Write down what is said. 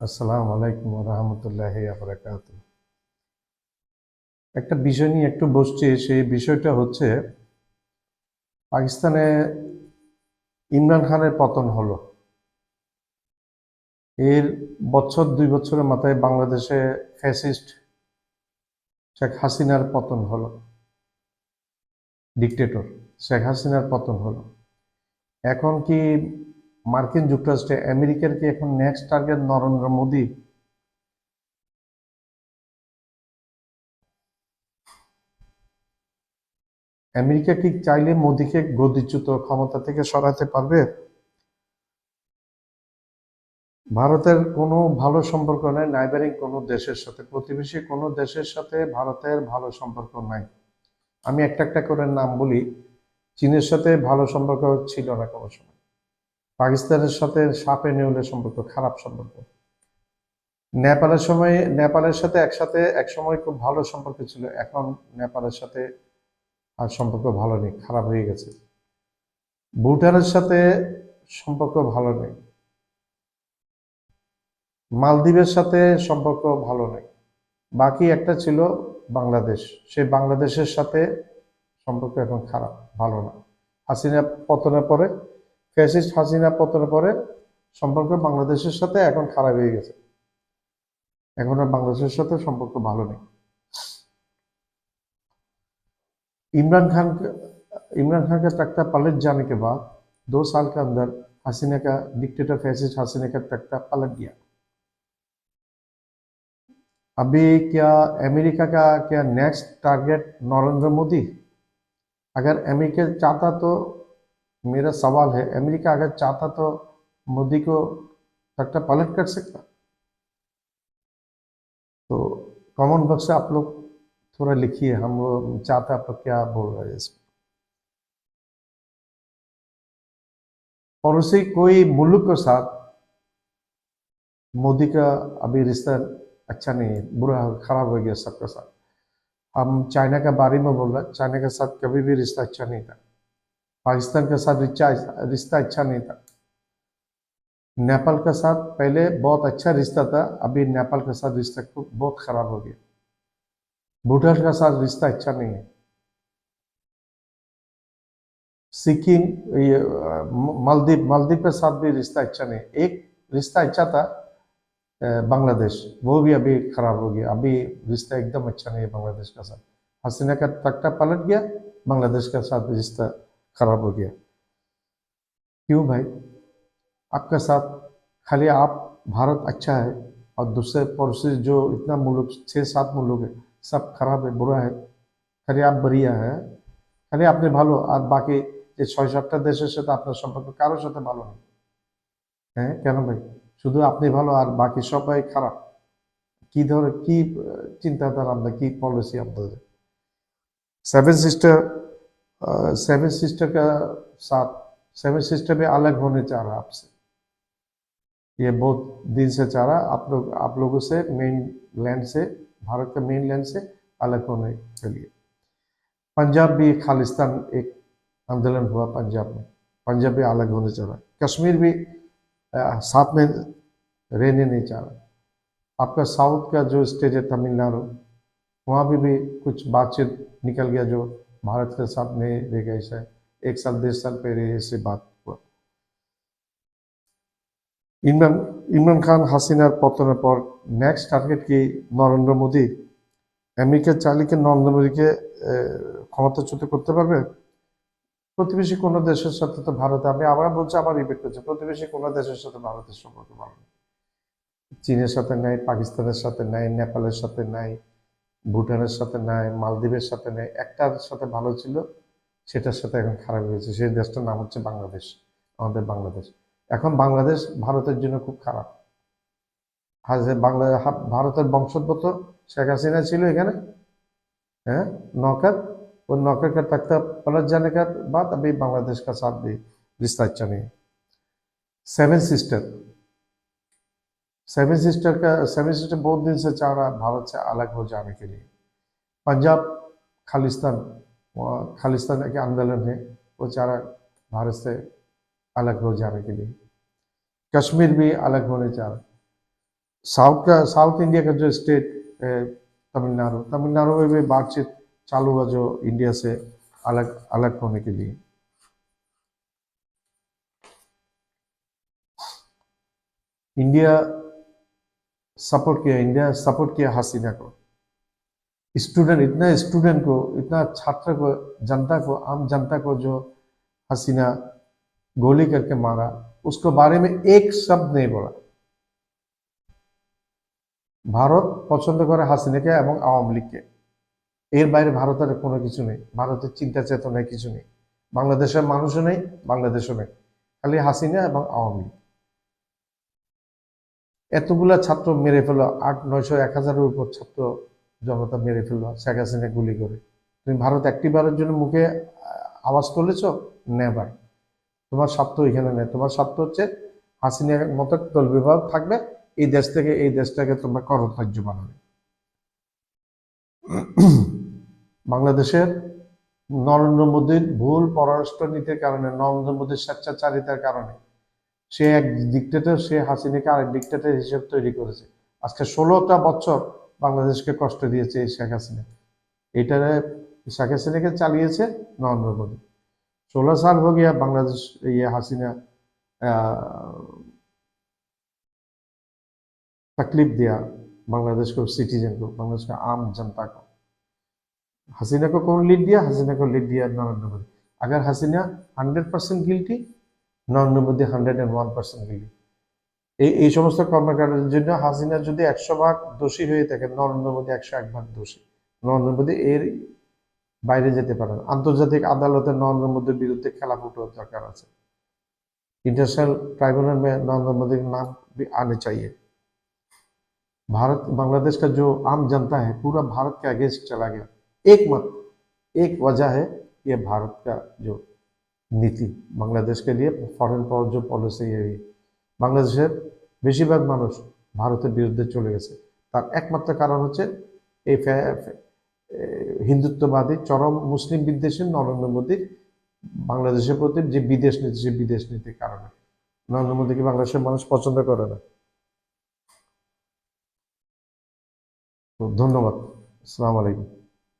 আসসালামু আলাইকুম রহমতুল্লাহি বারাকাতুহু। একটা বিষয় নিয়ে একটু বসছি, সেই বিষয়টা হচ্ছে পাকিস্তানে ইমরান খানের পতন হলো। এর বছর 2 বছরের মাথায় বাংলাদেশে ফ্যাসিস্ট শেখ হাসিনার পতন হলো। ডিকটেটর শেখ হাসিনার পতন হলো। এখন কি মার্কিন যুক্তরাষ্ট্রে আমেরিকার কি এখন next target Narendra Modi? America কি চাইলে মোদীকে গদিচ্যুত ক্ষমতা থেকে সরাতে পারবে? ভারতের কোনো ভালো সম্পর্ক নাই নাইবারিং কোনো দেশের সাথে, প্রতিবেশী কোনো দেশের সাথে ভারতের ভালো সম্পর্ক নাই। আমি একটা একটা করে নাম বলি। চীনের সাথে ভালো সম্পর্ক ছিল না কোনো সময়। পাকিস্তানের সাথে সাপে নেউলের সম্পর্ক, খারাপ সম্পর্ক। নেপালের সাথে একসাথে এক সময় খুব ভালো সম্পর্ক ছিল, এখন নেপালের সাথে আর সম্পর্ক ভালো নেই, খারাপ হয়ে গেছে। ভুটানের সাথে সম্পর্ক ভালো নেই। মালদ্বীপের সাথে সম্পর্ক ভালো নেই। বাকি একটা ছিল বাংলাদেশ, সেই বাংলাদেশের সাথে সম্পর্ক এখন খারাপ, ভালো না। হাসিনা পতনের পরে, ফ্যাসিস্ট হাসিনা পতনের পরে সম্পর্ক বাংলাদেশের সাথে এখন খারাপ হয়ে গেছে। এখন আর বাংলাদেশের সাথে সম্পর্ক ভালো নেই। इमरान खान इमरान खान का तख्ता पलट जाने के बाद 2 साल के अंदर हसीना का डिक्टेटर फैसिस्ट हसीना का तख्ता पलट गया। अभी क्या अमेरिका का क्या नेक्स्ट टारगेट नरेंद्र मोदी? अगर अमेरिका चाहता तो, मेरा सवाल है, अमेरिका अगर चाहता तो मोदी को तख्ता पलट कर सकता। तो कमेंट बॉक्स से आप लोग थोड़ा लिखिए, हम लोग चाहते आप लोग क्या बोल रहे हैं इसमें। पड़ोसी कोई मुल्क के साथ मोदी का अभी रिश्ता अच्छा नहीं है, बुरा खराब हो गया सबके साथ। हम चाइना के बारे में बोल रहे, चाइना के साथ कभी भी रिश्ता अच्छा नहीं था। पाकिस्तान के साथ रिश्ता अच्छा नहीं था। नेपाल के साथ पहले बहुत अच्छा रिश्ता था, अभी नेपाल के साथ रिश्ता बहुत खराब हो गया। भूटान का साथ रिश्ता अच्छा नहीं है। सिक्किम, ये मालदीव के साथ भी रिश्ता अच्छा नहीं। एक रिश्ता अच्छा था बांग्लादेश, वो भी अभी खराब हो गया। अभी रिश्ता एकदम अच्छा नहीं है बांग्लादेश का साथ। हसीना का तख्ता पलट गया, बांग्लादेश का साथ रिश्ता खराब हो गया। क्यों भाई? आपका साथ खाली आप, भारत अच्छा है और दूसरे पड़ोसी जो इतना मुल्क 6-7 मुल्क है सब खराब है, बुरा है। খালি आप बढ़िया है, খালি আপনি ভালো আর বাকি যে 6-7টা দেশের সাথে আপনার সম্পর্ক কারোর সাথে ভালো নেই। হ্যাঁ কেন ভাই? শুধু আপনি ভালো আর বাকি সবাই খারাপ? কি ধরে কি চিন্তাধারা আপনার, কি पॉलिसी আপনাদের? सेवन सिस्टर सेवन सिस्टर का साथ, सेवन सिस्टर भी अलग होने चाह रहा है आपसे। ये बहुत दिन से चाह रहा आप लोगों से, मेन लैंड से, भारत के मेन लैंड से अलग होने के लिए। पंजाब भी खालिस्तान एक आंदोलन हुआ पंजाब में, पंजाब भी अलग होने चाह रहा है। कश्मीर भी साथ में रहने नहीं चाह रहा। आपका साउथ का जो स्टेट है तमिलनाडु, वहाँ भी कुछ बातचीत निकल गया जो भारत के साथ नहीं रह गए। शायद 1 साल 1.5 साल पहले ऐसे बात हुआ। ইমরান ইমরান খান হাসিনার পতনের পর নেক্সট টার্গেট কি নরেন্দ্র মোদী? আমেরিকা চাইলে কি নরেন্দ্র মোদীকে ক্ষমতাচ্যুত করতে পারবে? প্রতিবেশী কোনো দেশের সাথে তো ভারত, আমি আবার বলছি, আবার রিপিট করছি, প্রতিবেশী কোনো দেশের সাথে ভারতের সম্পর্ক ভালো নেই। চীনের সাথে নাই, পাকিস্তানের সাথে নাই, নেপালের সাথে নাই, ভুটানের সাথে নাই, মালদ্বীপের সাথে নাই। একটার সাথে ভালো ছিল, সেটার সাথে এখন খারাপ হয়েছে। সেই দেশটার নাম হচ্ছে বাংলাদেশ, আমাদের বাংলাদেশ। এখন বাংলাদেশ ভারতের জন্য খুব খারাপ। ভারতের বংশোদ্ভূত শেখ হাসিনা ছিল এখানে, हैं नौकर, वो नौकर का तख्ता पलट जाने के बाद अभी बांग्लादेश का साथ भी रिश्ता अच्छा नहीं है। सेवन सिस्टर, सेवन सिस्टर बहुत दिन से चाह रहा भारत से अलग हो जाने के लिए। पंजाब खालिस्तान, खालिस्तान के आंदोलन है, वो चाह रहा भारत से अलग हो जाने के लिए। कश्मीर भी अलग होने चाह रहा। साउथ इंडिया का जो स्टेट है, तमिलनाडु में भी बातचीत चालू हुआ जो इंडिया से अलग अलग होने के लिए। इंडिया सपोर्ट किया हसीना को। स्टूडेंट को, इतना छात्र को, जनता को, आम जनता को जो हसीना गोली करके मारा, उसके बारे में एक शब्द नहीं बोला। ভারত পছন্দ করে হাসিনাকে এবং আওয়ামী লীগকে, এর বাইরে ভারতের কোনো কিছু নেই, ভারতের চিন্তা চেতনায় কিছু নেই, বাংলাদেশের মানুষও নেই, বাংলাদেশও নেই, খালি হাসিনা এবং আওয়ামী লীগ। এতগুলা ছাত্র মেরে ফেলো, 800-900-1000-এর উপর ছাত্র জনতা মেরে ফেললো শেখ হাসিনা গুলি করে। তুমি ভারত একটিবারের জন্য মুখে আওয়াজ তুলেছ? নেভার। তোমার স্বার্থ এখানে নেই, তোমার স্বার্থ হচ্ছে হাসিনার মতো দল বিভাগ থাকবে, এই দেশ থেকে এই দেশটাকে তোমরা কররাজ্য বানাবে। বাংলাদেশের নরেন্দ্র মোদীর ভুল পররাষ্ট্র নীতির কারণে, নরেন্দ্র মোদীর স্বেচ্ছাচারিতার কারণে সে এক ডিক্টেটর, সে হাসিনাকে আরেক ডিক্টেটর হিসেবে তৈরি করেছে। আজকে 16টা বছর বাংলাদেশকে কষ্ট দিয়েছে এই শেখ হাসিনা। এটারে শেখ হাসিনাকে চালিয়েছে নরেন্দ্র মোদী। 16 साल हो गया बांग्लादेश ये हसीना तकलीफ दिया बांग्लादेश को, सिटीजन को, बांग्लादेश का आम जनता को। हसीना को कौन लीड दिया? हसीना को लीड दिया नरेंद्र मोदी। अगर हसीना 100% गिल्टी, नरेंद्र मोदी 101% गिल्टी। এই সমস্ত কর্মকাণ্ডের জন্য হাসিনা যদি 100 ভাগ দোষী হয়ে থাকে, নরেন্দ্র মোদি 101 ভাগ দোষী। নরেন্দ্র মোদি এর বাইরে যেতে পারে না। আন্তর্জাতিক আদালতে নরেন্দ্র মোদির বিরুদ্ধে খেলা ফুটানোর দরকার আছে। इंटरनेशनल ट्राइब्यूनल में नरेंद्र मोदी का नाम भी आने चाहिए। भारत, बांग्लादेश का जो आम जनता है पूरा भारत के अगेंस्ट चला गया। एक वजह है ये भारत का जो नीति बांग्लादेश के लिए, फॉरेन जो पॉलिसी है, বাংলাদেশের বেশিরভাগ মানুষ ভারতের বিরুদ্ধে চলে গেছে। তার একমাত্র কারণ হচ্ছে এই হিন্দুত্ববাদী চরম মুসলিম বিদ্বেষী নরেন্দ্র মোদীর বাংলাদেশের প্রতি যে বিদেশ নীতি, সেই বিদেশ নীতির কারণে নরেন্দ্র মোদীকে বাংলাদেশের মানুষ পছন্দ করে না। ধন্যবাদ। আসসালামু আলাইকুম।